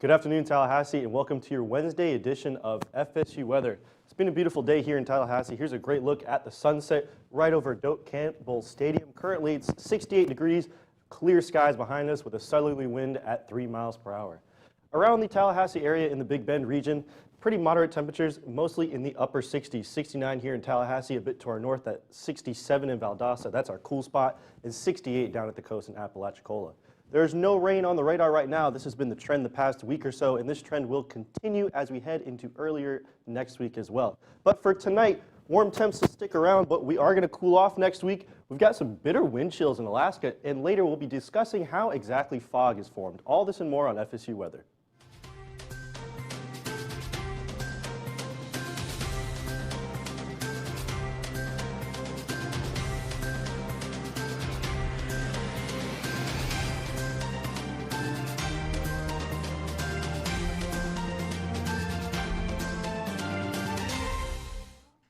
Good afternoon, Tallahassee, and welcome to your Wednesday edition of FSU Weather. It's been a beautiful day here in Tallahassee. Here's a great look at the sunset right over Doak Campbell Stadium. Currently, it's 68 degrees, clear skies behind us with a southerly wind at 3 miles per hour. Around the Tallahassee area in the Big Bend region, pretty moderate temperatures, mostly in the upper 60s. 69 here in Tallahassee, a bit to our north at 67 in Valdosta. That's our cool spot, and 68 down at the coast in Apalachicola. There's no rain on the radar right now. This has been the trend the past week or so, and this trend will continue as we head into earlier next week as well. But for tonight, warm temps will stick around, but we are going to cool off next week. We've got some bitter wind chills in Alaska, and later we'll be discussing how exactly fog is formed. All this and more on FSU Weather.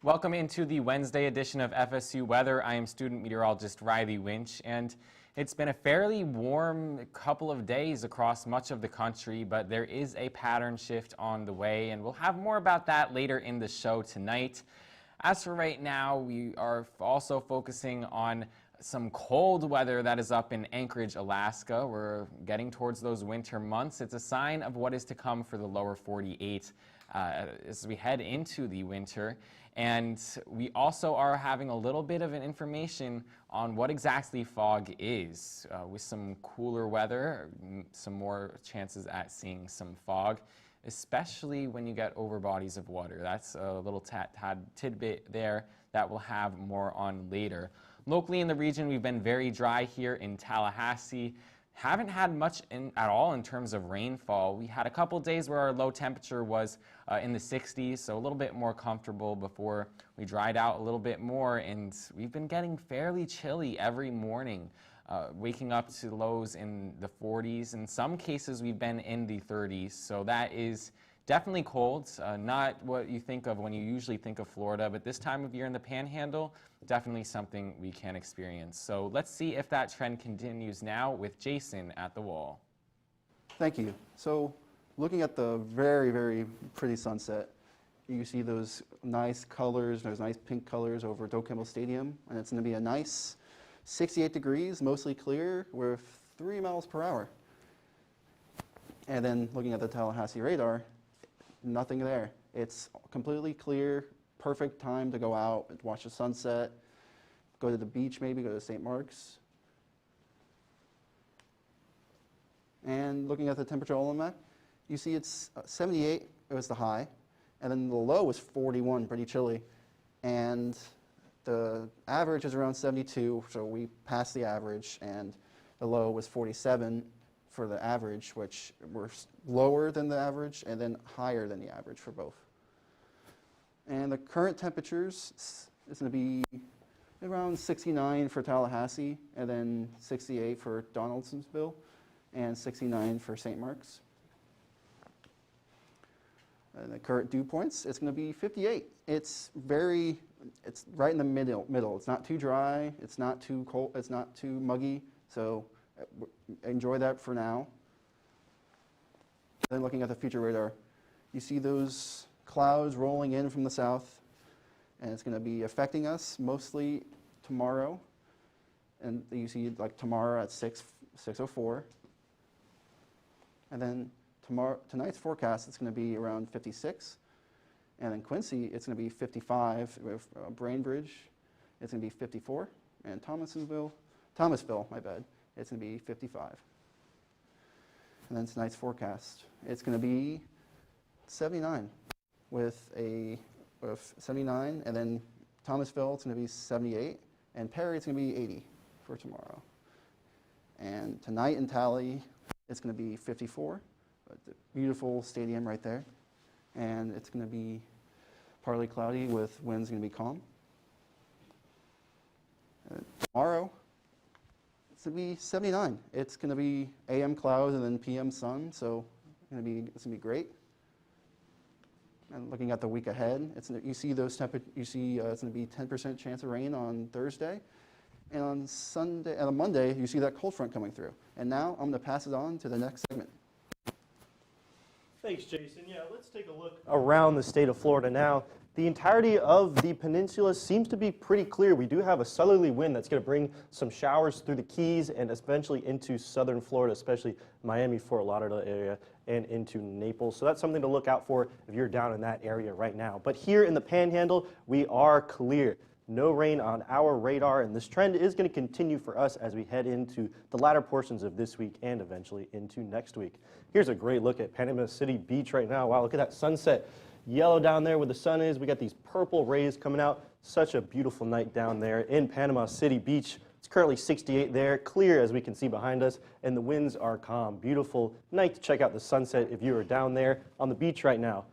Welcome into the Wednesday edition of FSU Weather. I am student meteorologist Riley Winch, and it's been a fairly warm couple of days across much of the country, but there is a pattern shift on the way, and we'll have more about that later in the show tonight. As for right now, we are also focusing on some cold weather that is up in Anchorage, Alaska. We're getting towards those winter months. It's a sign of what is to come for the lower 48 as we head into the winter. And we also are having a little bit of an information on what exactly fog is. With some cooler weather, some more chances at seeing some fog, especially when you get over bodies of water. That's a little tidbit there that we'll have more on later. Locally in the region, we've been very dry here in Tallahassee. Haven't had much at all in terms of rainfall. We had a couple days where our low temperature was in the 60s, so a little bit more comfortable before we dried out a little bit more, and we've been getting fairly chilly every morning, waking up to lows in the 40s. In some cases, we've been in the 30s, so that is definitely cold, not what you think of when you usually think of Florida, but this time of year in the Panhandle, definitely something we can experience. So let's see if that trend continues now with Jason at the wall. Thank you. So looking at the very, very pretty sunset, you see those nice colors, those nice pink colors over Doak Campbell Stadium, and it's going to be a nice 68 degrees, mostly clear, with 3 miles per hour. And then looking at the Tallahassee radar, nothing there. It's completely clear, perfect time to go out and watch the sunset, go to the beach maybe, go to St. Mark's. And looking at the temperature almanac, you see it's 78, it was the high, and then the low was 41, pretty chilly. And the average is around 72, so we passed the average, and the low was 47 for the average, which were lower than the average and then higher than the average for both. And the current temperatures is going to be around 69 for Tallahassee, and then 68 for Donaldsonville, and 69 for St. Mark's. And the current dew points, it's going to be 58. It's right in the middle. It's not too dry, it's not too cold, it's not too muggy, so enjoy that for now. Then looking at the future radar, you see those clouds rolling in from the south, and it's going to be affecting us mostly tomorrow. And you see like tomorrow at 6:04. And then tonight's forecast, it's going to be around 56. And then Quincy, it's going to be 55 with Brainbridge. It's going to be 54. And Thomasville, my bad, it's going to be 55. And then tonight's forecast, it's going to be 79 with 79, and then Thomasville, it's going to be 78, and Perry, it's going to be 80 for tomorrow. And tonight in Tally, it's going to be 54, the beautiful stadium right there, and it's going to be partly cloudy with winds going to be calm. And tomorrow, it's going to be 79. It's going to be AM clouds and then PM sun, so it's going to be great. And looking at the week ahead, you see it's going to be 10% chance of rain on Thursday, and on Monday, you see that cold front coming through. And now I'm going to pass it on to the next segment. Thanks, Jason. Yeah, let's take a look around the state of Florida now. The entirety of the peninsula seems to be pretty clear. We do have a southerly wind that's going to bring some showers through the Keys and eventually into southern Florida, especially Miami, Fort Lauderdale area, and into Naples. So that's something to look out for if you're down in that area right now. But here in the Panhandle, we are clear. No rain on our radar, and this trend is going to continue for us as we head into the latter portions of this week and eventually into next week. Here's a great look at Panama City Beach right now. Wow, look at that sunset. Yellow down there where the sun is. We got these purple rays coming out. Such a beautiful night down there in Panama City Beach. It's currently 68 there, clear as we can see behind us, and the winds are calm. Beautiful night to check out the sunset if you are down there on the beach right now.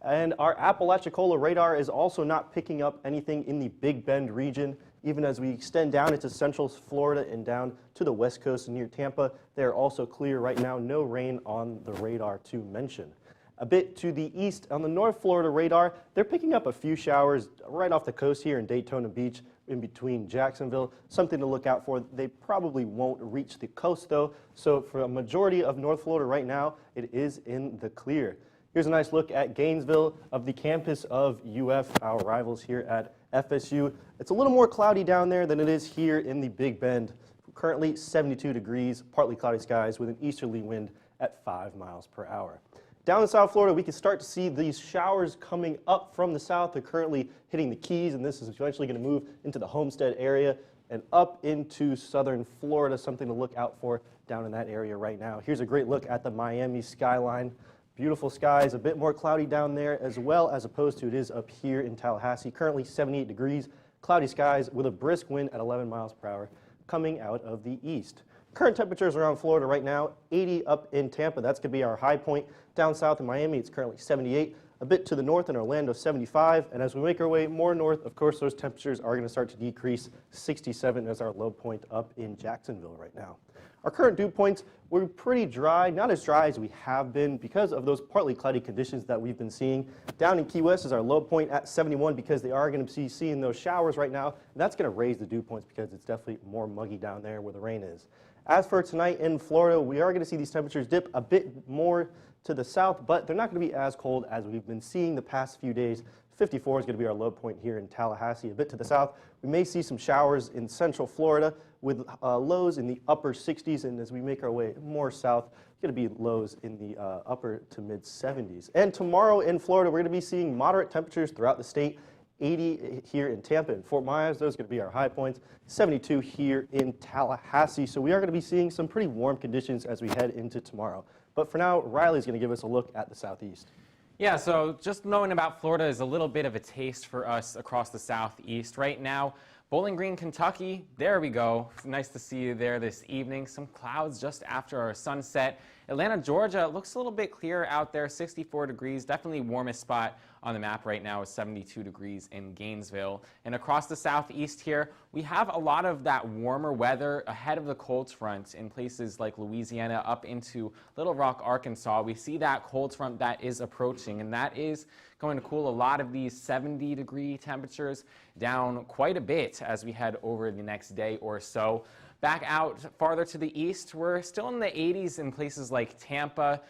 And our Apalachicola radar is also not picking up anything in the Big Bend region. Even as we extend down into central Florida and down to the west coast near Tampa, they're also clear right now. No rain on the radar to mention. A bit to the east on the North Florida radar, they're picking up a few showers right off the coast here in Daytona Beach in between Jacksonville. Something to look out for. They probably won't reach the coast though. So for a majority of North Florida right now, it is in the clear. Here's a nice look at Gainesville of the campus of UF, our rivals here at FSU. It's a little more cloudy down there than it is here in the Big Bend. Currently 72 degrees, partly cloudy skies with an easterly wind at 5 miles per hour. Down in South Florida, we can start to see these showers coming up from the south. They're currently hitting the Keys, and this is eventually going to move into the Homestead area and up into southern Florida, something to look out for down in that area right now. Here's a great look at the Miami skyline. Beautiful skies, a bit more cloudy down there as well as opposed to it is up here in Tallahassee. Currently 78 degrees, cloudy skies with a brisk wind at 11 miles per hour coming out of the east. Current temperatures around Florida right now, 80 up in Tampa. That's going to be our high point. Down south in Miami, it's currently 78. A bit to the north in Orlando, 75. And as we make our way more north, of course, those temperatures are going to start to decrease. 67 as our low point up in Jacksonville right now. Our current dew points were pretty dry, not as dry as we have been because of those partly cloudy conditions that we've been seeing. Down in Key West is our low point at 71 because they are going to be seeing those showers right now. And that's going to raise the dew points because it's definitely more muggy down there where the rain is. As for tonight in Florida, we are going to see these temperatures dip a bit more to the south, but they're not going to be as cold as we've been seeing the past few days. 54 is going to be our low point here in Tallahassee. A bit to the south, we may see some showers in central Florida with lows in the upper 60s, and as we make our way more south, it's going to be lows in the upper to mid 70s. And tomorrow in Florida, we're going to be seeing moderate temperatures throughout the state. 80 here in Tampa and Fort Myers, those are going to be our high points. 72 here in Tallahassee. So we are going to be seeing some pretty warm conditions as we head into tomorrow. But for now, Riley's going to give us a look at the southeast. Yeah, so just knowing about Florida is a little bit of a taste for us across the southeast. Right now, Bowling Green, Kentucky, there we go. Nice to see you there this evening. Some clouds just after our sunset. Atlanta, Georgia, looks a little bit clearer out there, 64 degrees. Definitely warmest spot on the map right now is 72 degrees in Gainesville. And across the southeast here, we have a lot of that warmer weather ahead of the cold front in places like Louisiana up into Little Rock, Arkansas. We see that cold front that is approaching, and that is going to cool a lot of these 70-degree temperatures down quite a bit as we head over the next day or so. Back out farther to the east, we're still in the 80s in places like Tampa.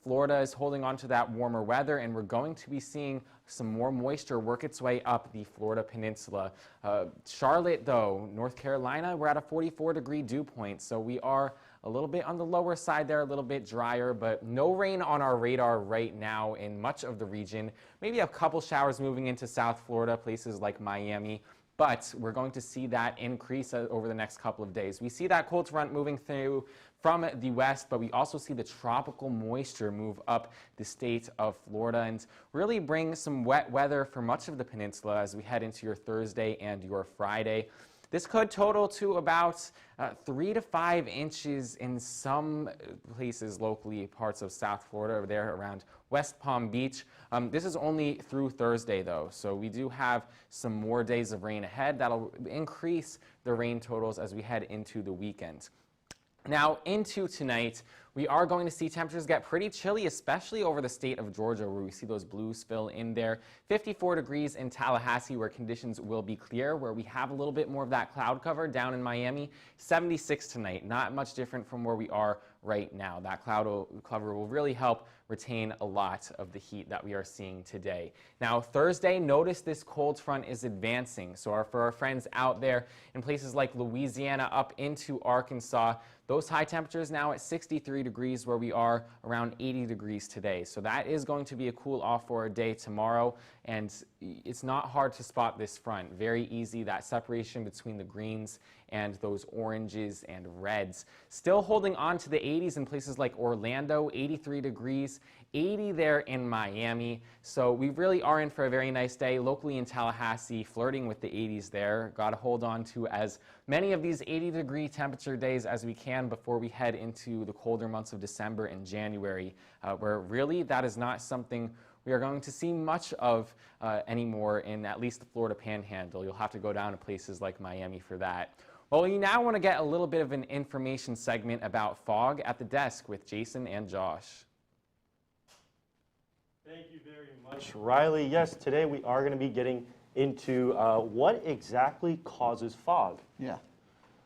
Florida is holding on to that warmer weather, and we're going to be seeing some more moisture work its way up the Florida peninsula. Charlotte, though, North Carolina, we're at a 44-degree dew point, so we are a little bit on the lower side there, a little bit drier, but no rain on our radar right now in much of the region. Maybe a couple showers moving into South Florida, places like Miami. But we're going to see that increase over the next couple of days. We see that cold front moving through from the west, but we also see the tropical moisture move up the state of Florida and really bring some wet weather for much of the peninsula as we head into your Thursday and your Friday. This could total to about 3 to 5 inches in some places locally, parts of South Florida over there around West Palm Beach. This is only through Thursday, though, so we do have some more days of rain ahead. That'll increase the rain totals as we head into the weekend. Now, into tonight, we are going to see temperatures get pretty chilly, especially over the state of Georgia, where we see those blues fill in there. 54 degrees in Tallahassee, where conditions will be clear, where we have a little bit more of that cloud cover down in Miami. 76 tonight, not much different from where we are right now. That cloud cover will really help retain a lot of the heat that we are seeing today. Now, Thursday, notice this cold front is advancing. So for our friends out there in places like Louisiana up into Arkansas, those high temperatures now at 63 degrees where we are around 80 degrees today. So that is going to be a cool off for a day tomorrow, and it's not hard to spot this front. Very easy, that separation between the greens and those oranges and reds. Still holding on to the 80s in places like Orlando, 83 degrees, 80 there in Miami. So we really are in for a very nice day. Locally in Tallahassee, flirting with the 80s there. Got to hold on to as many of these 80-degree temperature days as we can before we head into the colder months of December and January, where really that is not something we are going to see much of anymore in at least the Florida Panhandle. You'll have to go down to places like Miami for that. Well, you now want to get a little bit of an information segment about fog at the desk with Jason and Josh. Thank you very much, Riley. Yes, today we are going to be getting into what exactly causes fog. Yeah.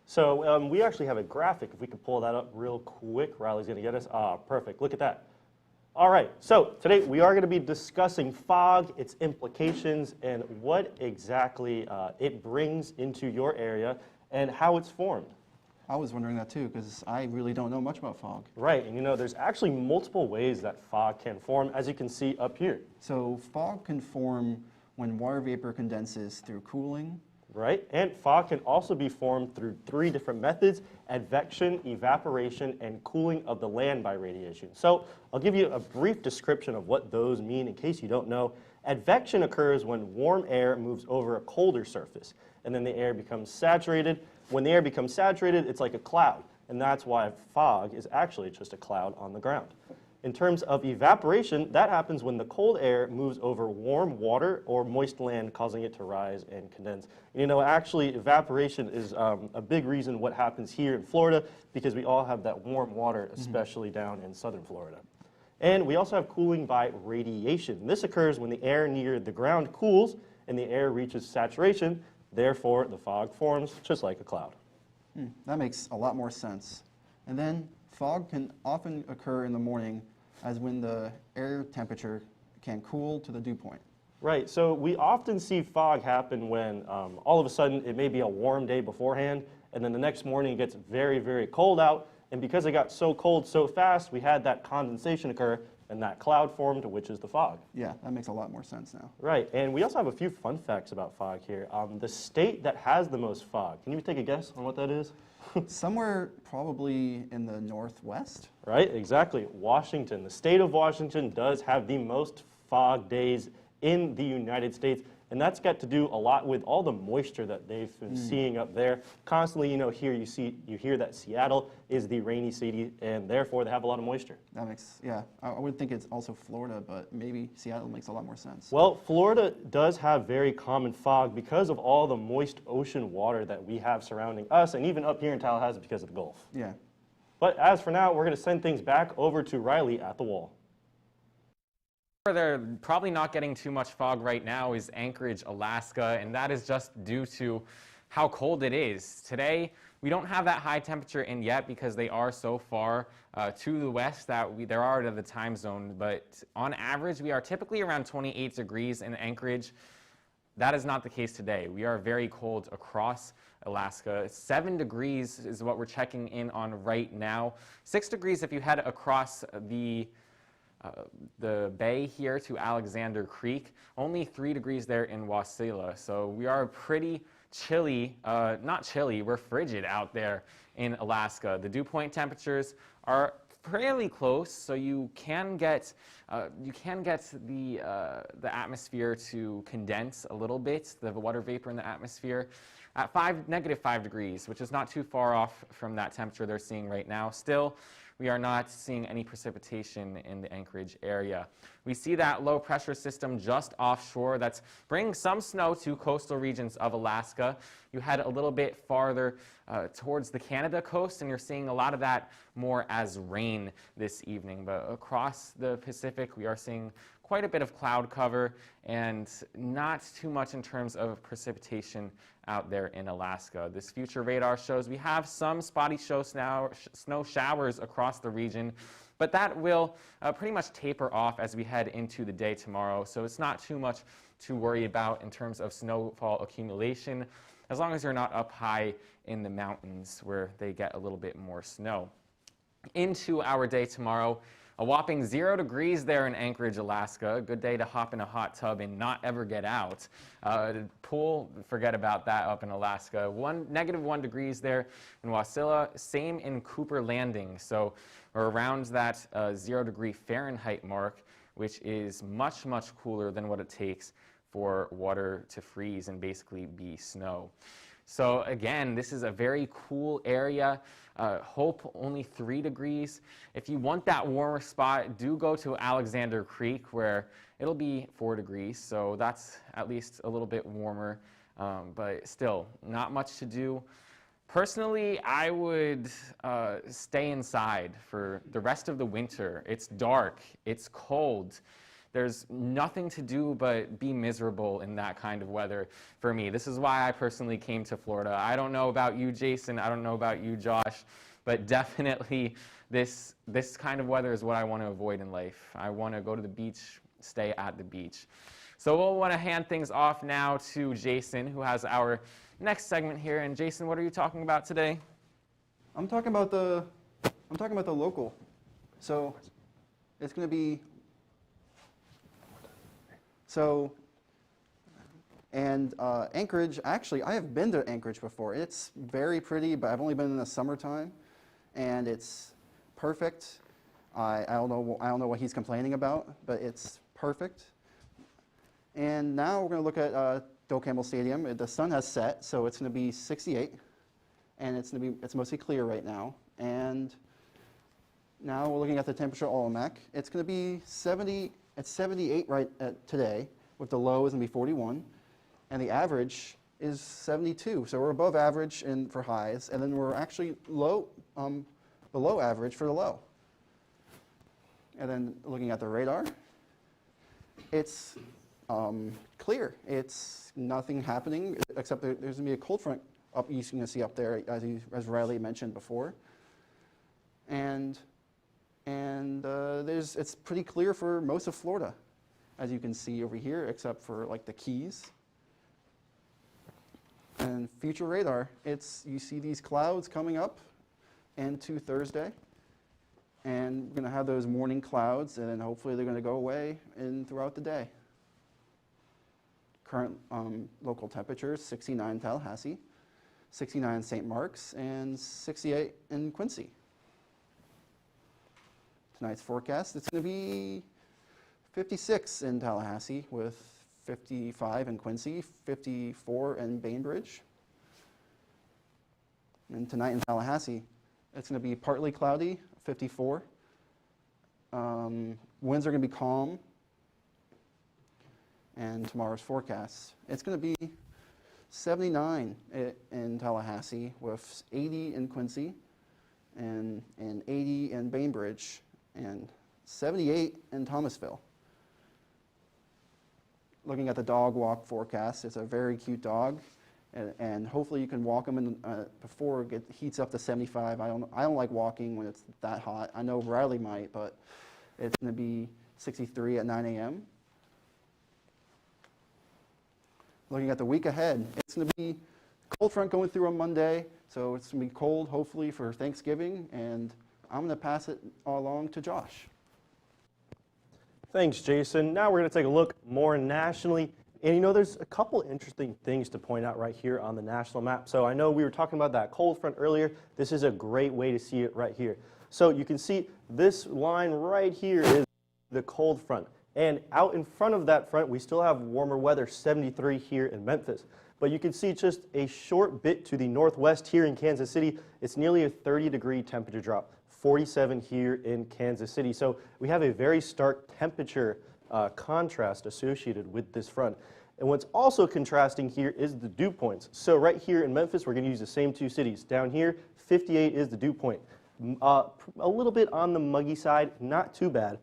So we actually have a graphic. If we could pull that up real quick, Riley's going to get us. Perfect. Look at that. All right. So today we are going to be discussing fog, its implications, and what exactly it brings into your area and how it's formed. I was wondering that too, because I really don't know much about fog. Right, and you know, there's actually multiple ways that fog can form, as you can see up here. So fog can form when water vapor condenses through cooling. Right, and fog can also be formed through 3 different methods: advection, evaporation, and cooling of the land by radiation. So I'll give you a brief description of what those mean in case you don't know. Advection occurs when warm air moves over a colder surface, and then the air becomes saturated. When the air becomes saturated, it's like a cloud, and that's why fog is actually just a cloud on the ground. In terms of evaporation, that happens when the cold air moves over warm water or moist land, causing it to rise and condense. And, you know, actually, evaporation is a big reason what happens here in Florida, because we all have that warm water, especially down in southern Florida. And we also have cooling by radiation. This occurs when the air near the ground cools and the air reaches saturation. Therefore, the fog forms just like a cloud. That makes a lot more sense. And then fog can often occur in the morning, as when the air temperature can cool to the dew point. Right, so we often see fog happen when all of a sudden it may be a warm day beforehand, and then the next morning it gets very, very cold out, and because it got so cold so fast, we had that condensation occur, and that cloud formed, which is the fog. Yeah, that makes a lot more sense now. Right, and we also have a few fun facts about fog here. The state that has the most fog, can you take a guess on what that is? Somewhere probably in the northwest. Right, exactly. Washington. The state of Washington does have the most fog days in the United States, and that's got to do a lot with all the moisture that they've been seeing up there. Constantly, you know, here you hear that Seattle is the rainy city, and therefore they have a lot of moisture. That makes, yeah, I would think it's also Florida, but maybe Seattle makes a lot more sense. Well, Florida does have very common fog because of all the moist ocean water that we have surrounding us, and even up here in Tallahassee because of the Gulf. Yeah. But as for now, we're going to send things back over to Riley at the wall. Where they're probably not getting too much fog right now is Anchorage, Alaska, and that is just due to how cold it is. Today, we don't have that high temperature in yet because they are so far to the west that they're out of the time zone, but on average, we are typically around 28 degrees in Anchorage. That is not the case today. We are very cold across Alaska. 7 degrees is what we're checking in on right now. 6 degrees if you head across the bay here to Alexander Creek. Only 3 degrees there in Wasilla. So we are pretty chilly, not chilly, we're frigid out there in Alaska. The dew point temperatures are fairly close, so you can get the atmosphere to condense a little bit, the water vapor in the atmosphere, at -5 degrees, which is not too far off from that temperature they're seeing right now. Still, we are not seeing any precipitation in the Anchorage area. We see that low pressure system just offshore that's bringing some snow to coastal regions of Alaska. You head a little bit farther towards the Canada coast, and you're seeing a lot of that more as rain this evening. But across the Pacific, we are seeing quite a bit of cloud cover and not too much in terms of precipitation out there in Alaska. This future radar shows we have some spotty snow showers across the region, But that will pretty much taper off as we head into the day tomorrow, so it's not too much to worry about in terms of snowfall accumulation, as long as you're not up high in the mountains where they get a little bit more snow. Into our day tomorrow, a whopping 0 degrees there in Anchorage, Alaska. A good day to hop in a hot tub and not ever get out. Pool, forget about that up in Alaska. -1 degrees there in Wasilla. Same in Cooper Landing. So we're around that 0 degree Fahrenheit mark, which is much, much cooler than what it takes for water to freeze and basically be snow. So again, this is a very cool area. Hope only 3 degrees. If you want that warmer spot, do go to Alexander Creek where it'll be 4 degrees. So that's at least a little bit warmer, but still not much to do. Personally, I would stay inside for the rest of the winter. It's dark, it's cold. There's nothing to do but be miserable in that kind of weather for me. This is why I personally came to Florida. I don't know about you, Jason. I don't know about you, Josh. But definitely this kind of weather is what I want to avoid in life. I want to go to the beach, stay at the beach. So we'll want to hand things off now to Jason, who has our next segment here. And Jason, what are you talking about today? I'm talking about the local. So it's going to be Anchorage. Actually, I have been to Anchorage before. It's very pretty, but I've only been in the summertime, and it's perfect. I don't know what he's complaining about, but it's perfect. And now we're going to look at Doak Campbell Stadium. The sun has set, so it's going to be 68, and it's mostly clear right now. And now we're looking at the temperature almanac. It's going to be 70. It's 78 right today, with the low is going to be 41, and the average is 72. So we're above average for highs, and then we're actually below average for the low. And then looking at the radar, it's clear. It's nothing happening except there's going to be a cold front up. You're going to see up there, as Riley mentioned before, and it's pretty clear for most of Florida, as you can see over here, except for like the Keys. And future radar, you see these clouds coming up into Thursday, and we're going to have those morning clouds, and then hopefully they're going to go away throughout the day. Current local temperatures: 69 in Tallahassee, 69 in St. Mark's, and 68 in Quincy. Tonight's forecast, it's going to be 56 in Tallahassee with 55 in Quincy, 54 in Bainbridge. And tonight in Tallahassee, it's going to be partly cloudy, 54. Winds are going to be calm. And tomorrow's forecast, it's going to be 79 in Tallahassee with 80 in Quincy and 80 in Bainbridge, and 78 in Thomasville. Looking at the dog walk forecast, it's a very cute dog, and hopefully you can walk him before it heats up to 75. I don't like walking when it's that hot. I know Riley might, but it's going to be 63 at 9 a.m. Looking at the week ahead, it's going to be cold front going through on Monday, so it's going to be cold hopefully for Thanksgiving, and I'm going to pass it along to Josh. Thanks, Jason. Now we're going to take a look more nationally. And there's a couple interesting things to point out right here on the national map. So I know we were talking about that cold front earlier. This is a great way to see it right here. So you can see this line right here is the cold front. And out in front of that front, we still have warmer weather, 73 here in Memphis. But you can see just a short bit to the northwest here in Kansas City, it's nearly a 30-degree temperature drop, 47 here in Kansas City. So we have a very stark temperature contrast associated with this front. And what's also contrasting here is the dew points. So right here in Memphis, we're going to use the same two cities. Down here, 58 is the dew point. A little bit on the muggy side, not too bad.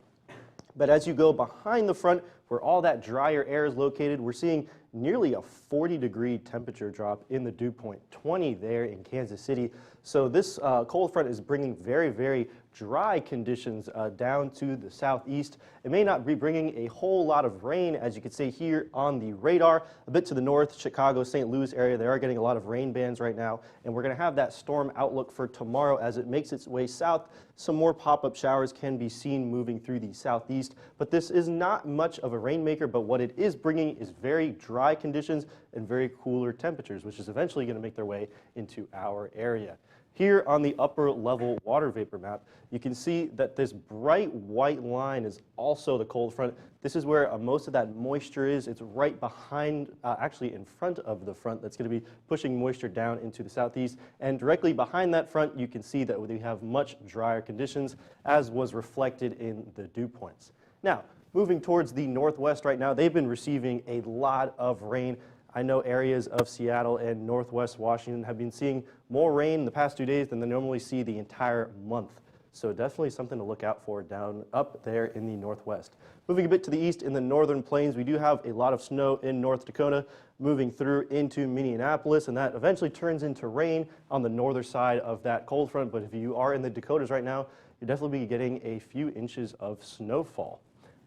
But as you go behind the front, where all that drier air is located, we're seeing nearly a 40-degree temperature drop in the dew point, 20 there in Kansas City. So this cold front is bringing very, very dry conditions down to the southeast. It may not be bringing a whole lot of rain, as you can see here on the radar. A bit to the north, Chicago, St. Louis area, they are getting a lot of rain bands right now, and we're going to have that storm outlook for tomorrow as it makes its way south. Some more pop-up showers can be seen moving through the southeast, but this is not much of a rainmaker, but what it is bringing is very dry conditions and very cooler temperatures, which is eventually going to make their way into our area. Here on the upper level water vapor map, you can see that this bright white line is also the cold front. This is where most of that moisture is. It's right behind, actually in front of the front that's going to be pushing moisture down into the southeast. And directly behind that front, you can see that we have much drier conditions, as was reflected in the dew points. Now, moving towards the northwest right now, they've been receiving a lot of rain. I know areas of Seattle and northwest Washington have been seeing more rain in the past 2 days than they normally see the entire month. So definitely something to look out for down up there in the northwest. Moving a bit to the east in the northern plains, we do have a lot of snow in North Dakota moving through into Minneapolis, and that eventually turns into rain on the northern side of that cold front. But if you are in the Dakotas right now, you'll definitely be getting a few inches of snowfall.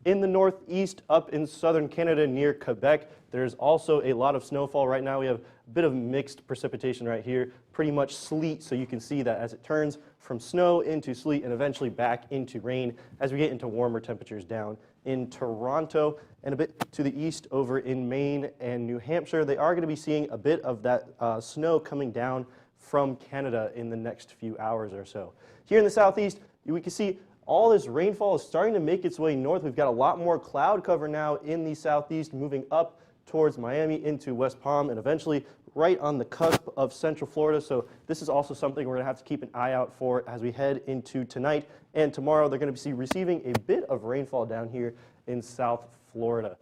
In the northeast, up in southern Canada near Quebec, there's also a lot of snowfall right now. We have a bit of mixed precipitation right here, pretty much sleet, so you can see that as it turns from snow into sleet and eventually back into rain as we get into warmer temperatures down in Toronto and a bit to the east over in Maine and New Hampshire. They are going to be seeing a bit of that snow coming down from Canada in the next few hours or so. Here in the southeast, we can see all this rainfall is starting to make its way north. We've got a lot more cloud cover now in the southeast, moving up towards Miami into West Palm and eventually right on the cusp of Central Florida. So this is also something we're going to have to keep an eye out for as we head into tonight and tomorrow. They're going to be receiving a bit of rainfall down here in South Florida.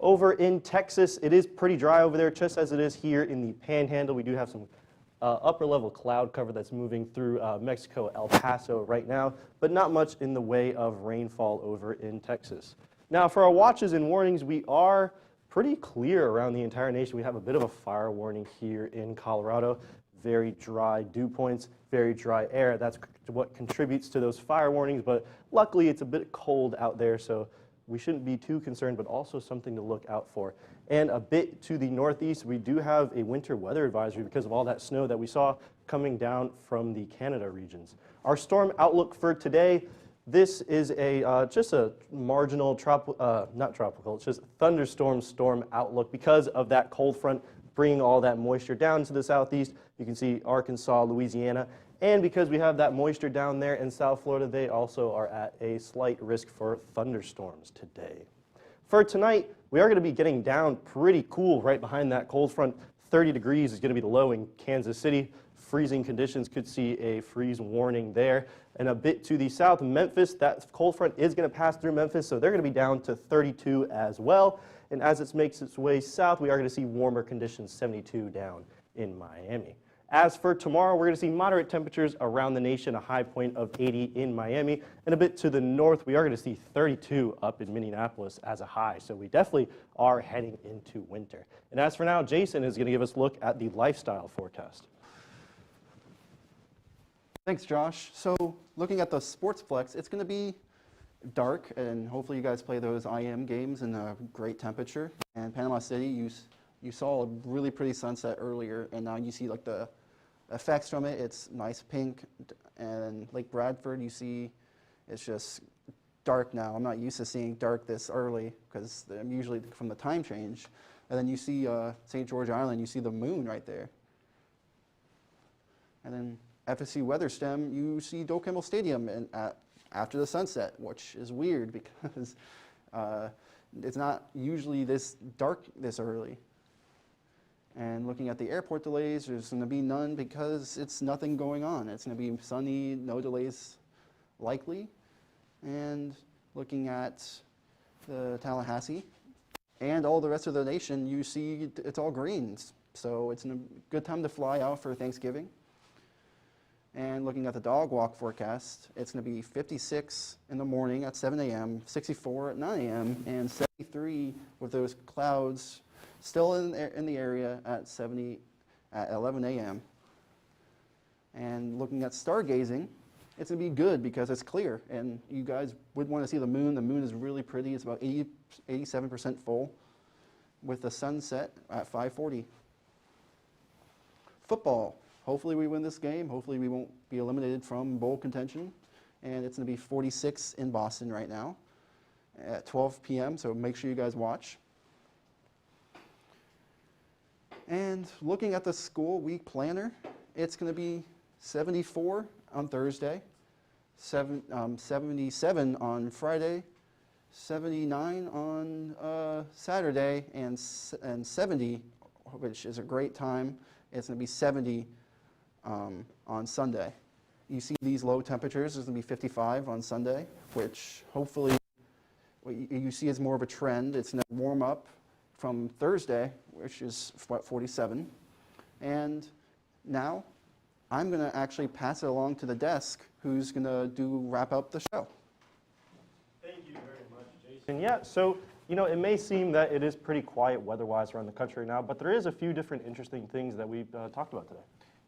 Over in Texas, it is pretty dry over there, just as it is here in the Panhandle. We do have some upper level cloud cover that's moving through Mexico, El Paso right now, but not much in the way of rainfall over in Texas. Now for our watches and warnings, we are pretty clear around the entire nation. We have a bit of a fire warning here in Colorado. Very dry dew points, very dry air. That's what contributes to those fire warnings, but luckily it's a bit cold out there, so we shouldn't be too concerned, but also something to look out for. And a bit to the northeast, we do have a winter weather advisory because of all that snow that we saw coming down from the Canada regions. Our storm outlook for today, this is just a marginal, not tropical, it's just thunderstorm storm outlook because of that cold front bringing all that moisture down to the southeast. You can see Arkansas, Louisiana, and because we have that moisture down there in South Florida, they also are at a slight risk for thunderstorms today. For tonight, we are going to be getting down pretty cool right behind that cold front. 30 degrees is going to be the low in Kansas City. Freezing conditions, could see a freeze warning there. And a bit to the south, Memphis, that cold front is going to pass through Memphis, so they're going to be down to 32 as well. And as it makes its way south, we are going to see warmer conditions, 72 down in Miami. As for tomorrow, we're going to see moderate temperatures around the nation, a high point of 80 in Miami. And a bit to the north, we are going to see 32 up in Minneapolis as a high. So we definitely are heading into winter. And as for now, Jason is going to give us a look at the lifestyle forecast. Thanks, Josh. So looking at the Sportsplex, it's going to be dark, and hopefully you guys play those IM games in a great temperature. And Panama City, you saw a really pretty sunset earlier, and now you see like the effects from it. It's nice pink, and Lake Bradford, you see it's just dark now. I'm not used to seeing dark this early because I'm usually from the time change. And then you see St. George Island, you see the moon right there. And then FSU Weather Stem, you see Doak Campbell Stadium after the sunset, which is weird because it's not usually this dark this early. And looking at the airport delays, there's going to be none because it's nothing going on. It's going to be sunny, no delays likely. And looking at the Tallahassee and all the rest of the nation, you see it's all greens. So it's a good time to fly out for Thanksgiving. And looking at the dog walk forecast, it's going to be 56 in the morning at 7 a.m., 64 at 9 a.m., and 73 with those clouds still in the area at 11 a.m. And looking at stargazing, it's going to be good because it's clear, and you guys would want to see the moon. The moon is really pretty. It's about 87% full, with the sunset at 5:40. Football. Hopefully we win this game. Hopefully we won't be eliminated from bowl contention. And it's going to be 46 in Boston right now at 12 p.m., so make sure you guys watch. And looking at the school week planner, it's going to be 74 on Thursday, 77 on Friday, 79 on Saturday, and 70, which is a great time. It's going to be 70 on Sunday. You see these low temperatures. There's going to be 55 on Sunday, which hopefully what you see is more of a trend. It's going to warm up from Thursday, which is 47. And now I'm going to actually pass it along to the desk, who's going to wrap up the show. Thank you very much, Jason. Yeah, so, it may seem that it is pretty quiet weather-wise around the country now, but there is a few different interesting things that we've talked about today.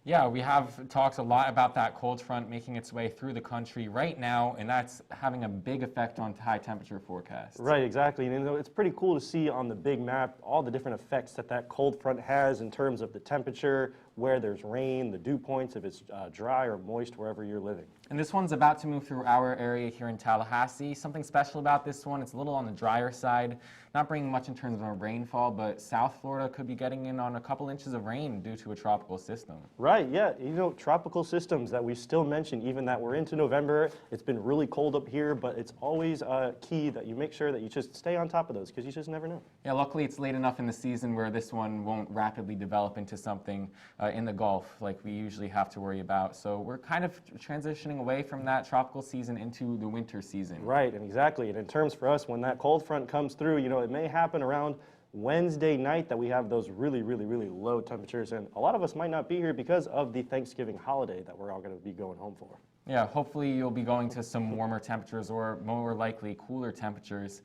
Yeah, we have talked a lot about that cold front making its way through the country right now, and that's having a big effect on high temperature forecasts. Right, exactly. And it's pretty cool to see on the big map all the different effects that cold front has in terms of the temperature, where there's rain, the dew points, if it's dry or moist wherever you're living. And this one's about to move through our area here in Tallahassee. Something special about this one, it's a little on the drier side, not bringing much in terms of rainfall, but South Florida could be getting in on a couple inches of rain due to a tropical system. Right, yeah. Tropical systems that we still mention, even that we're into November, it's been really cold up here, but it's always key that you make sure that you just stay on top of those because you just never know. Yeah, luckily it's late enough in the season where this one won't rapidly develop into something in the Gulf like we usually have to worry about. So we're kind of transitioning away from that tropical season into the winter season. Right, and exactly. And in terms for us, when that cold front comes through, it may happen around Wednesday night that we have those really, really, really low temperatures. And a lot of us might not be here because of the Thanksgiving holiday that we're all going to be going home for. Yeah, hopefully you'll be going to some warmer temperatures or more likely cooler temperatures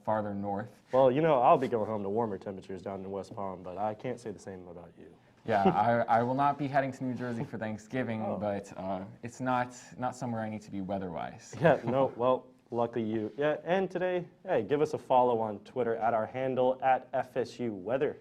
farther north. Well, I'll be going home to warmer temperatures down in West Palm, but I can't say the same about you. Yeah, I will not be heading to New Jersey for Thanksgiving, but it's not somewhere I need to be weather-wise. Yeah, no, well, lucky you. Yeah, and today, hey, give us a follow on Twitter at our handle at FSU Weather.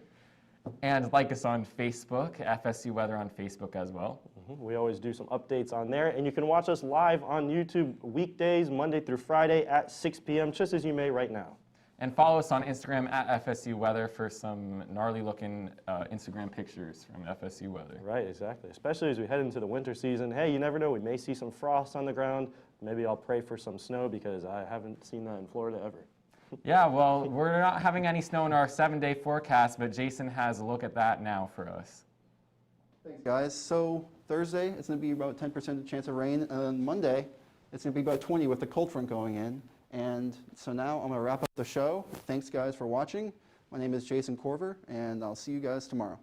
And like us on Facebook, FSU Weather on Facebook as well. We always do some updates on there, and you can watch us live on YouTube weekdays, Monday through Friday at 6 p.m., just as you may right now. And follow us on Instagram at FSU Weather for some gnarly-looking Instagram pictures from FSU Weather. Right, exactly. Especially as we head into the winter season. Hey, you never know. We may see some frost on the ground. Maybe I'll pray for some snow because I haven't seen that in Florida ever. Yeah, well, we're not having any snow in our 7-day forecast, but Jason has a look at that now for us. Thanks, guys. So Thursday, it's going to be about 10% chance of rain. And on Monday, it's going to be about 20 with the cold front going in. And so now I'm going to wrap up the show. Thanks, guys, for watching. My name is Jason Corver, and I'll see you guys tomorrow.